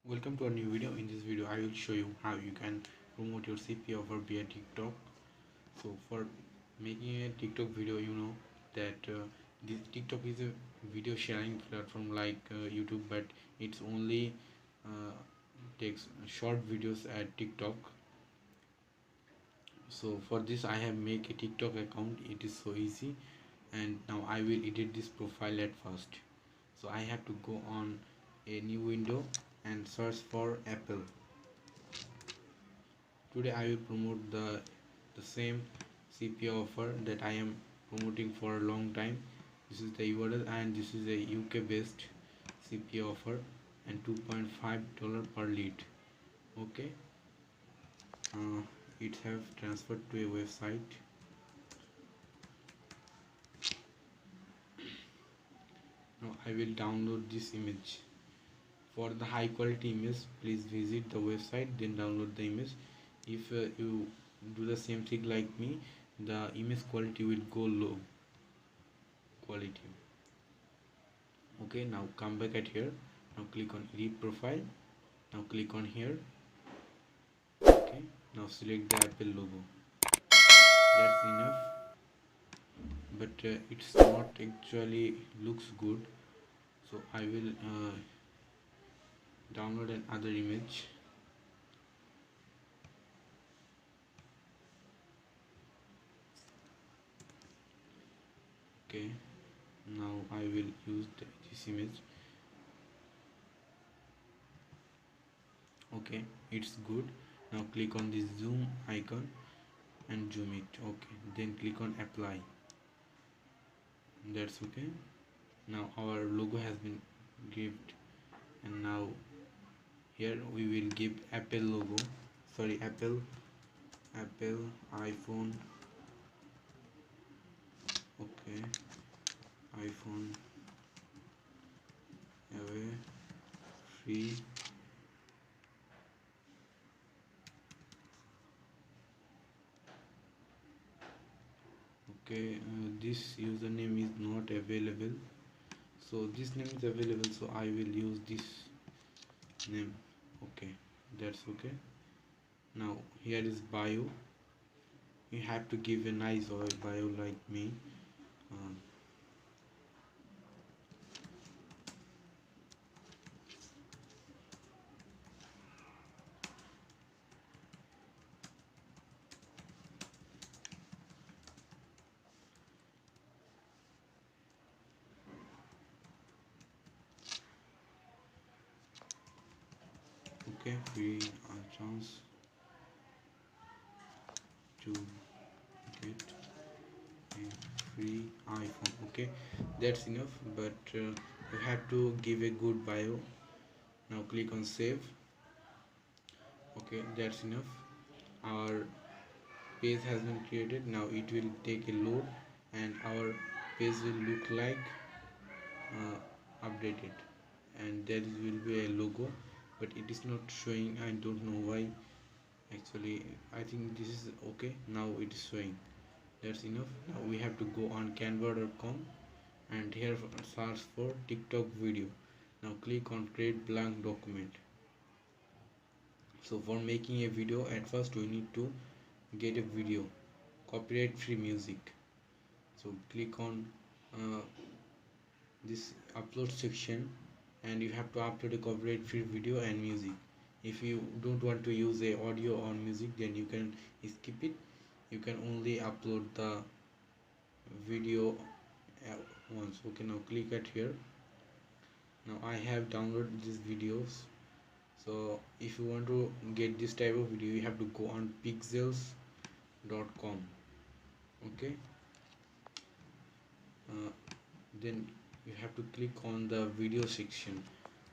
Welcome to a new video. In this video I will show you how you can promote your CPA offer via TikTok. So for making a TikTok video, you know that this TikTok is a video sharing platform like YouTube, but it's only takes short videos at TikTok. So for this I have make a TikTok account. It is so easy, and now I will edit this profile at first. So I have to go on a new window and search for Apple. Today I will promote the same CPA offer that I am promoting for a long time. This is the URL, and this is a UK based CPA offer and $2.5 per lead. Okay, it have transferred to a website. Now I will download this image. For the high quality image, please visit the website, then download the image. If you do the same thing like me, the image quality will go low quality. Okay, now come back at here. Now click on edit profile. Now click on here. Okay, now select the Apple logo. That's enough, but it's not actually looks good, so I will download another image. Okay, now I will use this image. Okay, it's good. Now click on this zoom icon and zoom it. Okay, then click on apply. That's okay. Now our logo has been given, and now here we will give Apple logo. Sorry, Apple iPhone. Okay, iPhone away free okay. This username is not available, so this name is available, so I will use this name. Okay, that's okay. Now here is bio. You have to give a nice bio like me. Okay, free chance to get a free iPhone. Okay, that's enough, but you have to give a good bio. Now click on save. Okay, that's enough. Our page has been created. Now it will take a load, and our page will look like updated, and there will be a logo, but it is not showing. I don't know why. Actually, I think this is okay. Now it is showing. That's enough. Now we have to go on canva.com, and here search for TikTok video. Now click on create blank document. So for making a video, at first we need to get a video, copyright free music. So click on this upload section, and you have to upload a copyright free video and music. If you don't want to use a audio or music, then you can skip it. You can only upload the video once. Okay, now click at here. Now I have downloaded these videos. So if you want to get this type of video, you have to go on pixels.com. okay, then you have to click on the video section.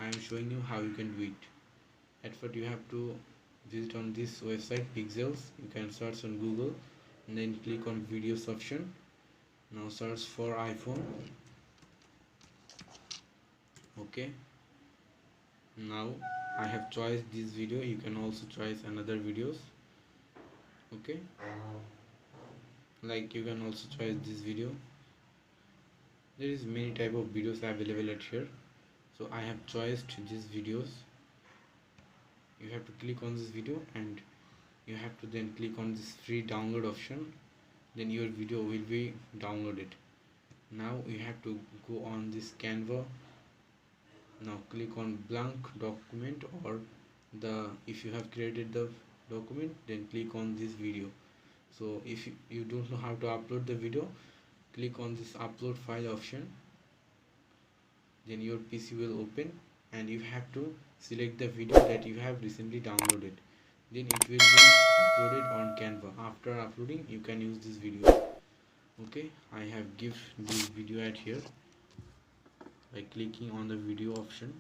I am showing you how you can do it. At first you have to visit on this website Pixels. You can search on Google and then click on videos option. Now search for iPhone. Okay, now I have choice this video. You can also choice another videos. Okay, like you can also choice this video. There is many type of videos available at here, so I have choiced these videos. you have to click on this video and you have to then click on this free download option, then your video will be downloaded. Now you have to go on this Canva. Now click on blank document, or if you have created the document, then click on this video. So if you don't know how to upload the video, click on this upload file option, then your PC will open and you have to select the video that you have recently downloaded, then it will be uploaded on Canva. After uploading, you can use this video. Okay, I have give this video at here by clicking on the video option.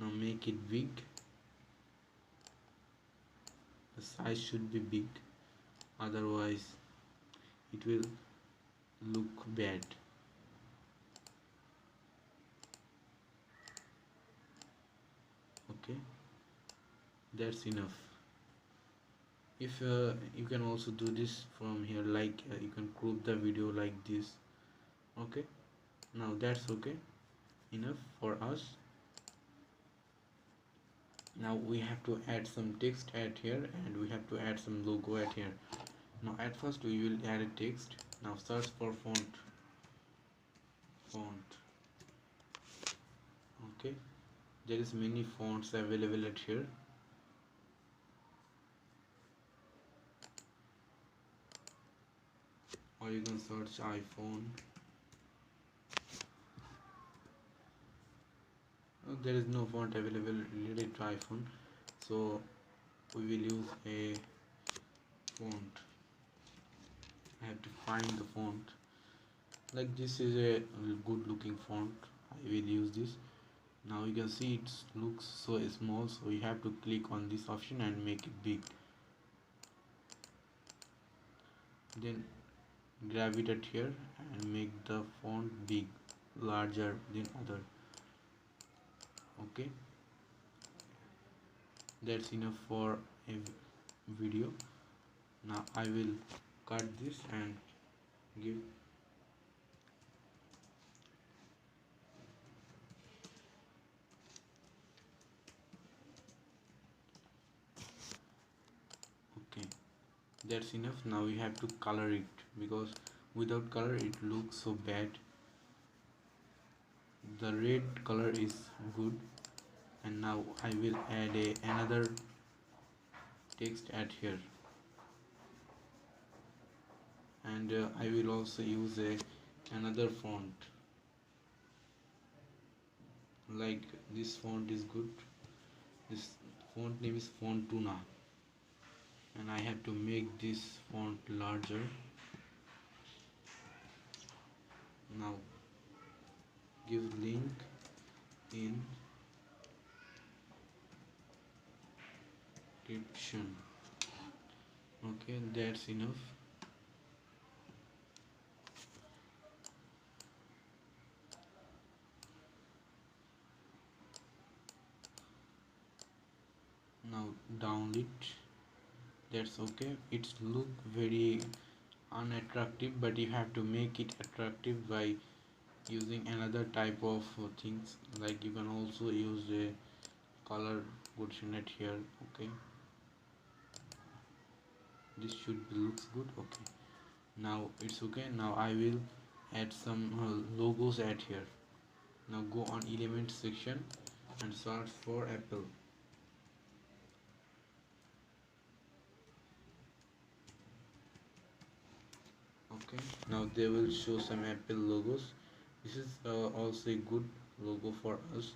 Now make it big, the size should be big, otherwise it will look bad. Okay, that's enough. If you can also do this from here, like you can crop the video like this. Okay, now that's okay, enough for us. Now we have to add some text at here, and we have to add some logo at here. Now at first we will add a text. Now search for font. Okay, there is many fonts available at here. Or you can search iPhone. There is no font available related to iPhone, so we will use a font. I have to find the font. Like this is a good looking font. I will use this. Now you can see it looks so small, so you have to click on this option and make it big. Then grab it at here and make the font big, larger than other. Okay, that's enough for a video. Now I will cut this and give okay, that's enough. Now we have to color it, because without color it looks so bad. The red color is good, and now I will add another text at here, and I will also use another font. Like this font is good. This font name is Fontuna, and I have to make this font larger. Now give link in description. Okay, that's enough. Now down it. That's okay. It's look very unattractive, but you have to make it attractive by using another type of things. Like you can also use a color gradient at here. Okay, this should be looks good. Okay, now it's okay. Now I will add some logos at here. Now go on element section and search for Apple. Okay, now they will show some Apple logos. This is also a good logo for us.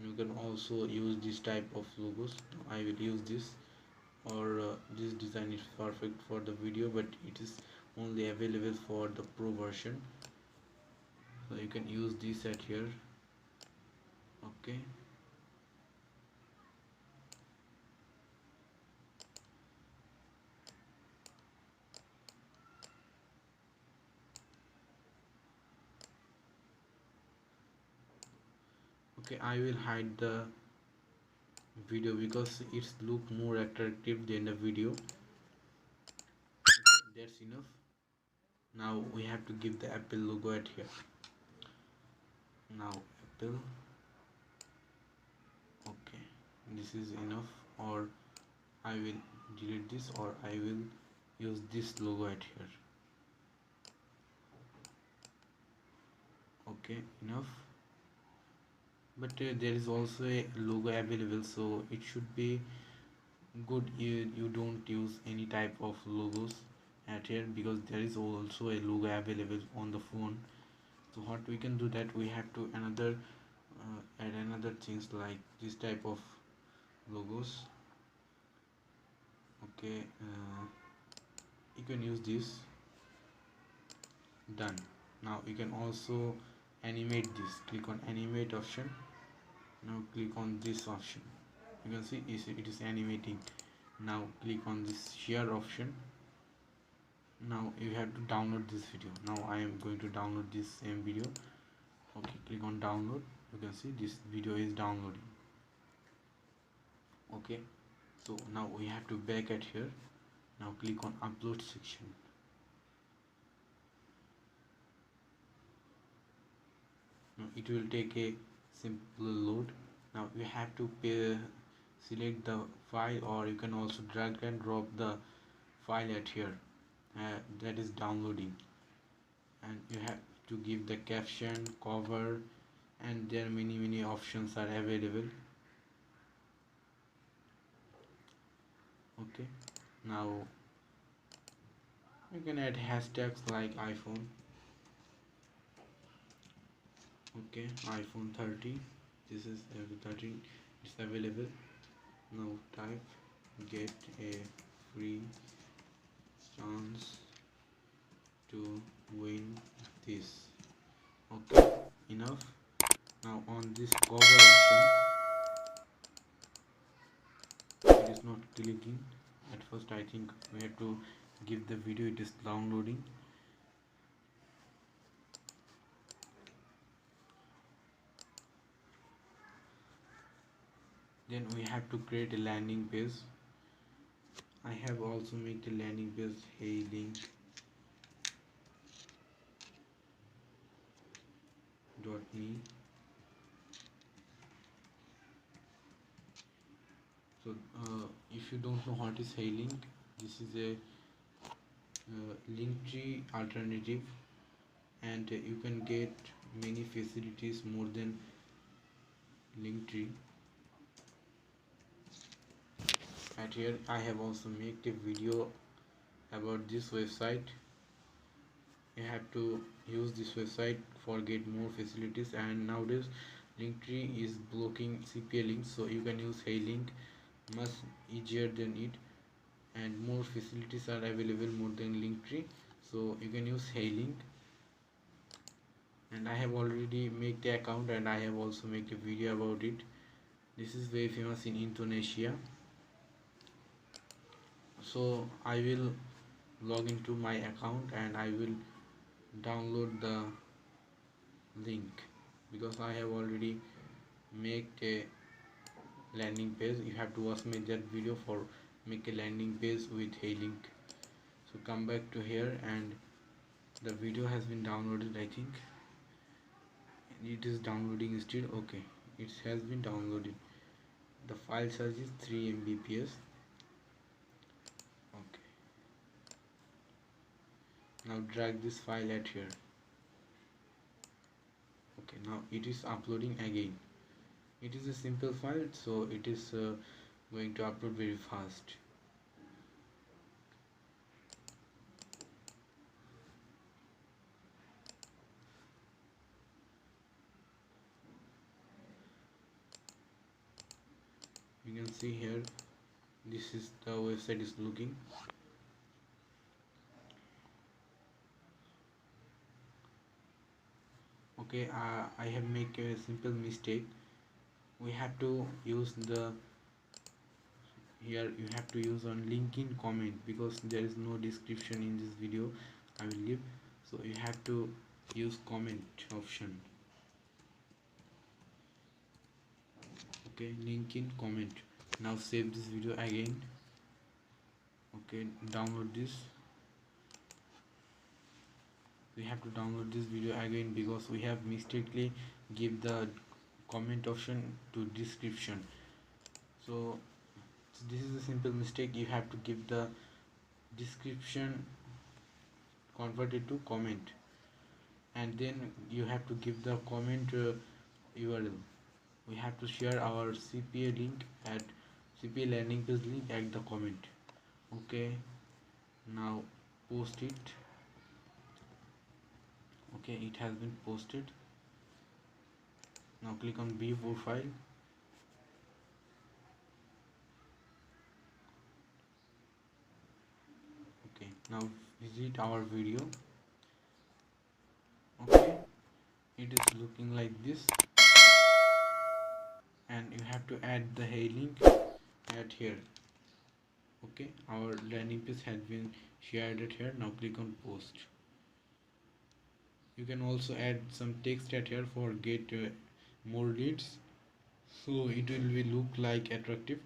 You can also use this type of logos. I will use this, or this design is perfect for the video, but it is only available for the pro version, so you can use this at here. Okay, okay, I will hide the video because it's look more attractive than the video. Okay, that's enough. Now we have to give the Apple logo at here. Now Apple. Okay, this is enough or I will delete this, or I will use this logo at here. Okay, enough. But there is also a logo available, so it should be good you don't use any type of logos at here, because there is also a logo available on the phone. So what we can do, that we have to add another things like this type of logos. Okay, you can use this. Done. Now you can also animate this. Click on animate option. Now click on this option. You can see it is animating. Now click on this share option. Now you have to download this video. Now I am going to download this same video. Okay, click on download. You can see this video is downloading. Okay, so now we have to back at here. Now click on upload section. Now it will take a simple load. Now you have to select the file, or you can also drag and drop the file at here that is downloading, and you have to give the caption, cover, and there are many options are available. Okay, now you can add hashtags like iPhone. Okay, iPhone 30, this is 13, it's available. Now type get a free chance to win this. Okay, enough. Now on this cover option, it is not clicking at first. I think we have to give the video, it is downloading. Then we have to create a landing page. I have also made a landing page, hey link .me. So if you don't know what is hey link, this is a Linktree alternative, and you can get many facilities more than Linktree. At here I have also made a video about this website. You have to use this website for get more facilities, and nowadays Linktree is blocking CPA links, so you can use hey link much easier than it, and more facilities are available more than Linktree, so you can use hey link. And I have already made the account, and I have also made a video about it. This is very famous in Indonesia. So I will log into my account and I will download the link, because I have already made a landing page. You have to watch me that video for make a landing page with hey link. So come back to here, and the video has been downloaded. I think it is downloading still. Okay, it has been downloaded. The file size is 3 Mbps. Okay, now drag this file at here. Okay, now it is uploading again. It is a simple file, so it is going to upload very fast. You can see here, this is the website is looking. Okay, I have made a simple mistake. We have to use the here you have to use on link in comment, because there is no description in this video I will give, so you have to use comment option. Okay, link in comment. Now save this video again. Okay, download this. We have to download this video again, because we have mistakenly give the comment option to description. So This is a simple mistake. You have to give the description converted to comment, and then you have to give the comment URL. We have to share our CPA link at CPA landing page link at the comment. Okay, now post it. Okay, it has been posted. Now click on view profile. Okay, now visit our video. Okay, it is looking like this, and you have to add the HARE link at here. Okay, our landing page has been shared at here. Now click on post. You can also add some text at here for get more leads, so it will be look like attractive.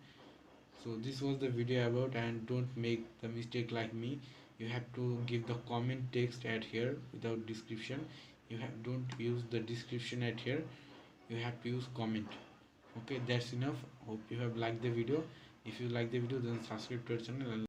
So this was the video about, and don't make the mistake like me. You have to give the comment text at here without description. You have don't use the description at here. You have to use comment. Okay, that's enough. Hope you have liked the video. If you like the video, then subscribe to our channel and